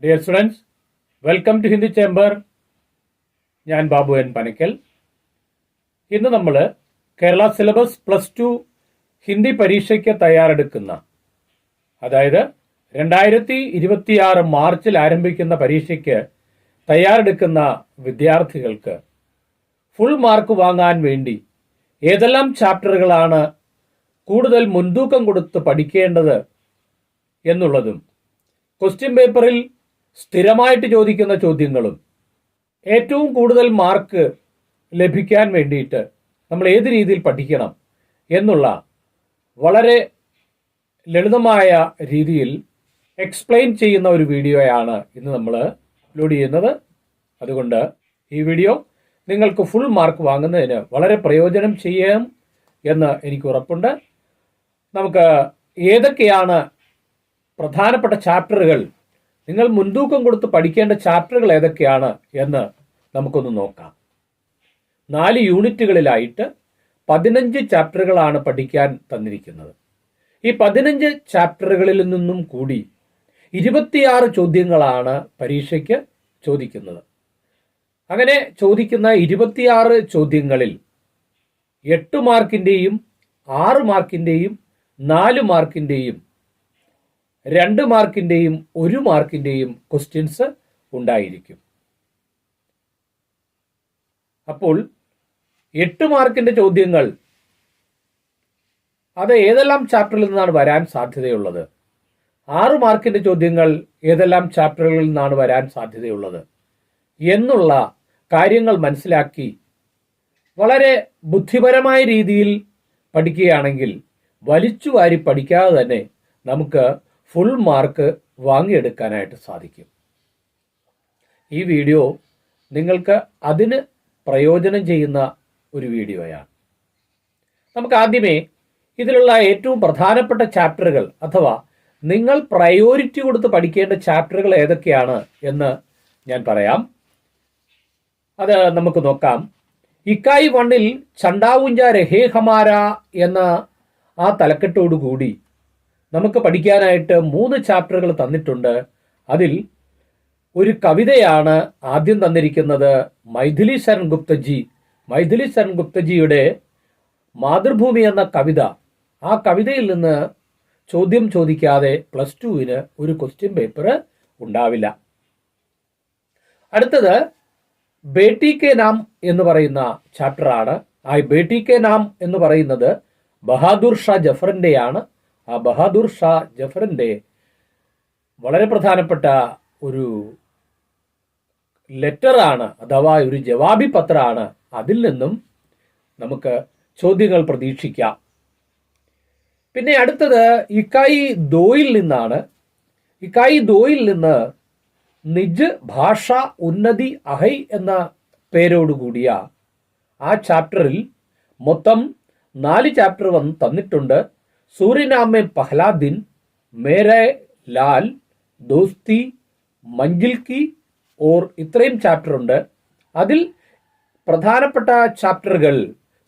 Dear students, welcome to Hindi chamber. ഞാൻ Babu N Panakkal. ഇന്ന് നമ്മൾ കേരള സിലബസ് +2 ഹിന്ദി പരീക്ഷയ്ക്ക് തയ്യാറെടുക്കുന്ന, അതായത് 2026 മാർച്ചിൽ ആരംഭിക്കുന്ന പരീക്ഷയ്ക്ക് തയ്യാറെടുക്കുന്ന വിദ്യാർത്ഥികൾക്ക് ഫുൾ മാർക്ക് വാങ്ങാൻ വേണ്ടി ഏതെല്ലാം ചാപ്റ്ററുകളാണ് കൂടുതൽ മുൻതൂക്കം കൊടുത്ത് പഠിക്കേണ്ടത് എന്നുള്ളതും, ക്വസ്റ്റ്യൻ പേപ്പറിൽ സ്ഥിരമായിട്ട് ചോദിക്കുന്ന ചോദ്യങ്ങളും, ഏറ്റവും കൂടുതൽ മാർക്ക് ലഭിക്കാൻ വേണ്ടിയിട്ട് നമ്മൾ ഏത് രീതിയിൽ പഠിക്കണം എന്നുള്ള വളരെ ലളിതമായ രീതിയിൽ എക്സ്പ്ലെയിൻ ചെയ്യുന്ന ഒരു വീഡിയോയാണ് ഇന്ന് നമ്മൾ അപ്ലോഡ് ചെയ്യുന്നത്. അതുകൊണ്ട് ഈ വീഡിയോ നിങ്ങൾക്ക് ഫുൾ മാർക്ക് വാങ്ങുന്നതിന് വളരെ പ്രയോജനം ചെയ്യാം എന്ന് എനിക്ക് ഉറപ്പുണ്ട്. നമുക്ക് ഏതൊക്കെയാണ് പ്രധാനപ്പെട്ട ചാപ്റ്ററുകൾ, നിങ്ങൾ മുൻതൂക്കം കൊടുത്ത് പഠിക്കേണ്ട ചാപ്റ്ററുകൾ ഏതൊക്കെയാണ് എന്ന് നമുക്കൊന്ന് നോക്കാം. 4 യൂണിറ്റുകളിലായിട്ട് 15 ചാപ്റ്ററുകളാണ് പഠിക്കാൻ തന്നിരിക്കുന്നത്. ഈ 15 ചാപ്റ്ററുകളിൽ നിന്നും കൂടി 26 ചോദ്യങ്ങളാണ് പരീക്ഷയ്ക്ക് ചോദിക്കുന്നത്. അങ്ങനെ ചോദിക്കുന്ന 26 ചോദ്യങ്ങളിൽ 8 മാർക്കിൻ്റെയും 6 മാർക്കിൻ്റെയും 4 മാർക്കിൻ്റെയും 2 മാർക്കിൻ്റെയും 1 മാർക്കിൻ്റെയും ക്വസ്റ്റ്യൻസ് ഉണ്ടായിരിക്കും. അപ്പോൾ 8 മാർക്കിൻ്റെ ചോദ്യങ്ങൾ അത് ഏതെല്ലാം ചാപ്റ്ററിൽ നിന്നാണ് വരാൻ സാധ്യതയുള്ളത്, 6 മാർക്കിൻ്റെ ചോദ്യങ്ങൾ ഏതെല്ലാം ചാപ്റ്ററുകളിൽ നിന്നാണ് വരാൻ സാധ്യതയുള്ളത് എന്നുള്ള കാര്യങ്ങൾ മനസ്സിലാക്കി വളരെ ബുദ്ധിപരമായ രീതിയിൽ പഠിക്കുകയാണെങ്കിൽ വലിച്ചു വാരി പഠിക്കാതെ തന്നെ നമുക്ക് ഫുൾ മാർക്ക് വാങ്ങിയെടുക്കാനായിട്ട് സാധിക്കും. ഈ വീഡിയോ നിങ്ങൾക്ക് അതിന് പ്രയോജനം ചെയ്യുന്ന ഒരു വീഡിയോയാണ്. നമുക്ക് ആദ്യമേ ഇതിലുള്ള ഏറ്റവും പ്രധാനപ്പെട്ട ചാപ്റ്ററുകൾ അഥവാ നിങ്ങൾ പ്രയോറിറ്റി കൊടുത്ത് പഠിക്കേണ്ട ചാപ്റ്ററുകൾ ഏതൊക്കെയാണ് എന്ന് ഞാൻ പറയാം. അത് നമുക്ക് നോക്കാം. ഇക്കായി 1-ൽ ചണ്ടാവുഞ്ച രഹേ ഹമാര എന്ന ആ തലക്കെട്ടോടുകൂടി നമുക്ക് പഠിക്കാനായിട്ട് 3 ചാപ്റ്ററുകൾ തന്നിട്ടുണ്ട്. അതിൽ ഒരു കവിതയാണ് ആദ്യം തന്നിരിക്കുന്നത്. മൈഥിലി ശരൺ ഗുപ്തജിയുടെ മാതൃഭൂമി എന്ന കവിത. ആ കവിതയിൽ നിന്ന് ചോദ്യം ചോദിക്കാതെ +2-ന് ഒരു ക്വസ്റ്റ്യൻ പേപ്പർ ഉണ്ടാവില്ല. അടുത്തത് ബേട്ടി കെ നാം എന്ന് പറയുന്ന ചാപ്റ്ററാണ്. ആ ബേട്ടി കെ നാം എന്ന് പറയുന്നത് ബഹാദൂർ ഷാ ജഫറിൻ്റെയാണ്. ആ ബഹാദൂർ ഷാ ജഫറിൻ്റെ വളരെ പ്രധാനപ്പെട്ട ഒരു ലെറ്ററാണ്, അഥവാ ഒരു ജവാബി പത്രമാണ്. അതിൽ നിന്നും നമുക്ക് ചോദ്യങ്ങൾ പ്രതീക്ഷിക്കാം. പിന്നെ അടുത്തത് ഇക്കായി 2-ൽ നിന്നാണ്. ഇക്കായി 2-ൽ നിന്ന് നിജ് ഭാഷ ഉന്നതി അഹൈ എന്ന പേരോടുകൂടിയ ആ ചാപ്റ്ററിൽ മൊത്തം 4 ചാപ്റ്റർ തന്നിട്ടുണ്ട്. സൂര്യനാം may പഹ്ലാ Din, Mere Lal, Dosti, മഞ്ജിൽ Ki or ഇത്രയും ചാപ്റ്റർ ഉണ്ട്. അതിൽ പ്രധാനപ്പെട്ട ചാപ്റ്ററുകൾ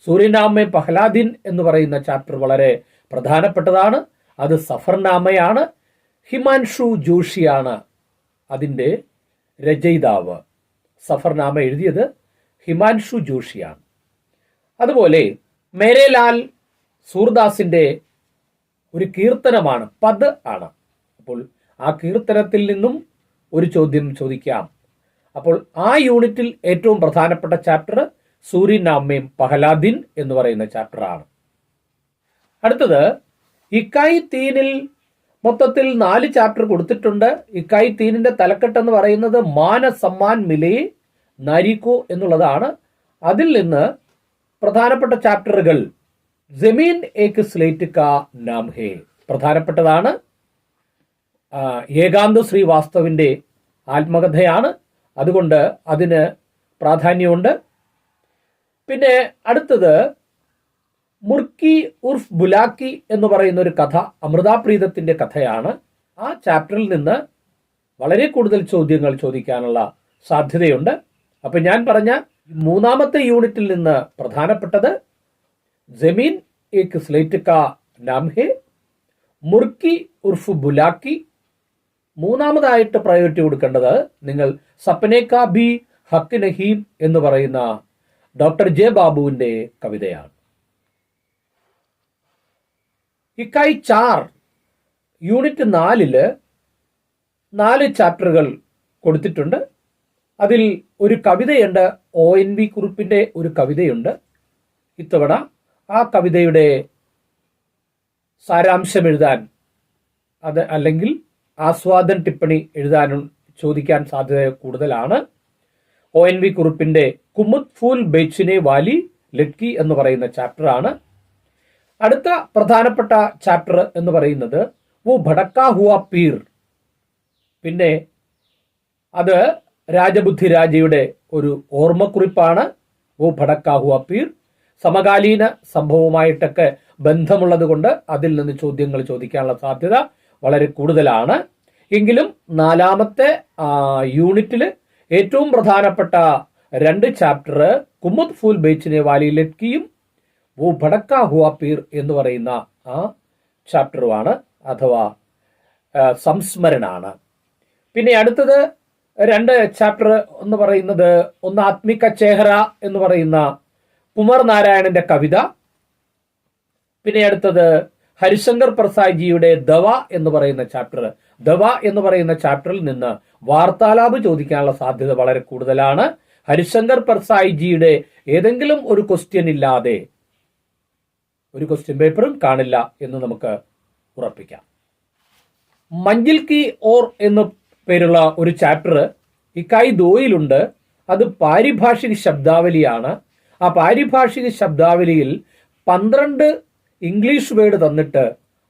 സൂര്യനാം മേ പഹ്ലാ ദിൻ എന്ന് പറയുന്ന ചാപ്റ്റർ വളരെ പ്രധാനപ്പെട്ടതാണ്. അത് സഫർനാമയാണ്. ഹിമാൻഷു ജോഷിയാണ് അതിൻ്റെ രചയിതാവ്. സഫർനാമ എഴുതിയത് ഹിമാൻഷു ജോഷിയാണ്. അതുപോലെ മേരെ ലാൽ സൂർദാസിൻ്റെ ഒരു കീർത്തനമാണ്, പദ് ആണ്. അപ്പോൾ ആ കീർത്തനത്തിൽ നിന്നും ഒരു ചോദ്യം ചോദിക്കാം. അപ്പോൾ ആ യൂണിറ്റിൽ ഏറ്റവും പ്രധാനപ്പെട്ട ചാപ്റ്റർ സൂര്യനാം മേ പഹ്ലാ ദിൻ എന്ന് പറയുന്ന ചാപ്റ്ററാണ്. അടുത്തത് ഇക്കായി 3-ൽ മൊത്തത്തിൽ 4 ചാപ്റ്റർ കൊടുത്തിട്ടുണ്ട്. ഇക്കായി 3-ന്റെ തലക്കെട്ടെന്ന് പറയുന്നത് മാന സമ്മാൻ മിലേ നാരിക്കോ എന്നുള്ളതാണ്. അതിൽ നിന്ന് പ്രധാനപ്പെട്ട ചാപ്റ്ററുകൾ ജമീൻ ഏക് സ്ലേറ്റ് കാ നാം ഹേ പ്രധാനപ്പെട്ടതാണ്. ഏകാന്ത ശ്രീവാസ്തവിൻ്റെ ആത്മകഥയാണ്. അതുകൊണ്ട് അതിന് പ്രാധാന്യമുണ്ട്. പിന്നെ അടുത്തത് മുർക്കി ഉർഫ് ബുലാക്കി എന്ന് പറയുന്ന ഒരു കഥ, അമൃതാപ്രീതത്തിൻ്റെ കഥയാണ്. ആ ചാപ്റ്ററിൽ നിന്ന് വളരെ കൂടുതൽ ചോദ്യങ്ങൾ ചോദിക്കാനുള്ള സാധ്യതയുണ്ട്. അപ്പം ഞാൻ പറഞ്ഞ 3-ാമത്തെ യൂണിറ്റിൽ നിന്ന് പ്രധാനപ്പെട്ടത് ജമീൻ ഏക് സ്ലേറ്റ് കാ നാം ഹേ, മുർക്കി ഉർഫ് ബുലാക്കി, മൂന്നാമതായിട്ട് പ്രയോറിറ്റി കൊടുക്കേണ്ടത് നിങ്ങൾ സപ്നെ കാ ഭി ഹക്ക് നഹീം എന്ന് പറയുന്ന ഡോക്ടർ ജെ ബാബുവിന്റെ കവിതയാണ്. ഇക്കായി 4 യൂണിറ്റ് 4 4 ചാപ്റ്ററുകൾ കൊടുത്തിട്ടുണ്ട്. അതിൽ ഒരു കവിതയുണ്ട്, ONV കുറുപ്പിന്റെ ഒരു കവിതയുണ്ട്. ഇത്തവണ ആ കവിതയുടെ സാരാംശം എഴുതാൻ അത് അല്ലെങ്കിൽ ആസ്വാദൻ ടിപ്പണി എഴുതാനും ചോദിക്കാൻ സാധ്യത കൂടുതലാണ്. ONV കുറുപ്പിന്റെ കുമുദ് ഫൂൽ ബേച്ചിനെ വാലി ലഡ്കി എന്ന് പറയുന്ന ചാപ്റ്ററാണ്. അടുത്ത പ്രധാനപ്പെട്ട ചാപ്റ്റർ എന്ന് പറയുന്നത് വോ ഭടക്കാ ഹുവ പീർ. പിന്നെ അത് രാജബുദ്ധി രാജയുടെ ഒരു ഓർമ്മക്കുറിപ്പാണ്. വോ ഭടക്കാ ഹുവ പീർ സമകാലീന സംഭവവുമായിട്ടൊക്കെ ബന്ധമുള്ളത് കൊണ്ട് അതിൽ നിന്ന് ചോദ്യങ്ങൾ ചോദിക്കാനുള്ള സാധ്യത വളരെ കൂടുതലാണ്. എങ്കിലും 4ാമത്തെ യൂണിറ്റിൽ ഏറ്റവും പ്രധാനപ്പെട്ട 2 ചാപ്റ്റർ കുമുദ് ഫൂൽ ബേച്ചിനെ വാലി ലഡ്കിയും വോ ഭടക്കാ ഹുവ പീർ എന്ന് പറയുന്ന ആ ചാപ്റ്ററുമാണ്, അഥവാ സംസ്മരണാണ്. പിന്നെ അടുത്തത് 2 ചാപ്റ്റർ എന്ന് പറയുന്നത് ഒന്ന് ആത്മിക ചേഹറ എന്ന് പറയുന്ന കുമാർ നാരായണന്റെ കവിത. പിന്നെ അടുത്തത് ഹരിശങ്കർ പ്രസാദ് ജിയുടെ ദവ എന്ന് പറയുന്ന ചാപ്റ്റർ. ദവ എന്ന് പറയുന്ന ചാപ്റ്ററിൽ നിന്ന് വാർത്താലാപ് ചോദിക്കാനുള്ള സാധ്യത വളരെ കൂടുതലാണ്. ഹരിശങ്കർ പ്രസാദ് ജിയുടെ ഏതെങ്കിലും ഒരു ക്വസ്റ്റ്യൻ ഇല്ലാതെ ഒരു ക്വസ്റ്റ്യൻ പേപ്പറും കാണില്ല എന്ന് നമുക്ക് ഉറപ്പിക്കാം. മഞ്ചിൽ കി ഓർ എന്ന പേരുള്ള ഒരു ചാപ്റ്റർ ഇക്കായി 2 അത് പാരിഭാഷിക ശബ്ദാവലിയാണ്. ആ പാരിഭാഷിക ശബ്ദാവലിയിൽ 12 ഇംഗ്ലീഷ് വേർഡ് തന്നിട്ട്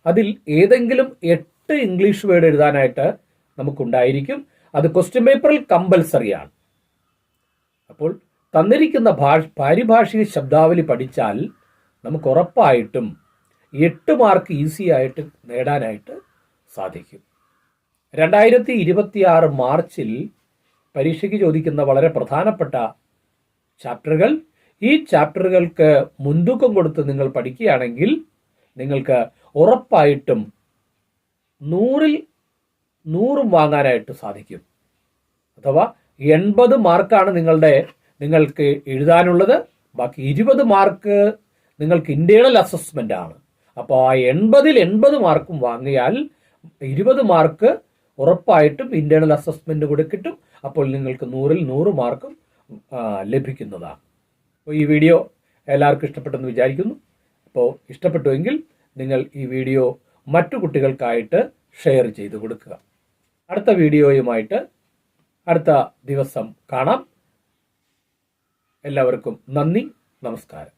അതിൽ ഏതെങ്കിലും 8 ഇംഗ്ലീഷ് വേർഡ് എഴുതാനായിട്ട് നമുക്കുണ്ടായിരിക്കും. അത് ക്വസ്റ്റ്യൻ പേപ്പറിൽ കമ്പൽസറിയാണ്. അപ്പോൾ തന്നിരിക്കുന്ന പാരിഭാഷിക ശബ്ദാവലി പഠിച്ചാൽ നമുക്ക് ഉറപ്പായിട്ടും 8 മാർക്ക് ഈസി ആയിട്ട് നേടാനായിട്ട് സാധിക്കും. 2026 മാർച്ചിൽ പരീക്ഷയ്ക്ക് ചോദിക്കുന്ന വളരെ പ്രധാനപ്പെട്ട ചാപ്റ്ററുകൾ. ഈ ചാപ്റ്ററുകൾക്ക് മുൻതൂക്കം കൊടുത്ത് നിങ്ങൾ പഠിക്കുകയാണെങ്കിൽ നിങ്ങൾക്ക് ഉറപ്പായിട്ടും 100ൽ 100 വാങ്ങാനായിട്ട് സാധിക്കും. അഥവാ 80 മാർക്കാണ് നിങ്ങൾക്ക് എഴുതാനുള്ളത്. ബാക്കി 20 മാർക്ക് നിങ്ങൾക്ക് ഇന്റേണൽ അസസ്മെന്റ് ആണ്. അപ്പോൾ ആ 80ൽ 80 മാർക്കും വാങ്ങിയാൽ 20 മാർക്ക് ഉറപ്പായിട്ടും ഇന്റേണൽ അസസ്മെന്റ് കൂടെ കിട്ടും. അപ്പോൾ നിങ്ങൾക്ക് 100ൽ 100 മാർക്കും ലഭിക്കുന്നതാണ്. അപ്പോൾ ഈ വീഡിയോ എല്ലാവർക്കും ഇഷ്ടപ്പെട്ടെന്ന് വിചാരിക്കുന്നു. അപ്പോൾ ഇഷ്ടപ്പെട്ടുവെങ്കിൽ നിങ്ങൾ ഈ വീഡിയോ മറ്റു കുട്ടികൾക്കായിട്ട് ഷെയർ ചെയ്ത് കൊടുക്കുക. അടുത്ത വീഡിയോയുമായിട്ട് അടുത്ത ദിവസം കാണാം. എല്ലാവർക്കും നന്ദി, നമസ്കാരം.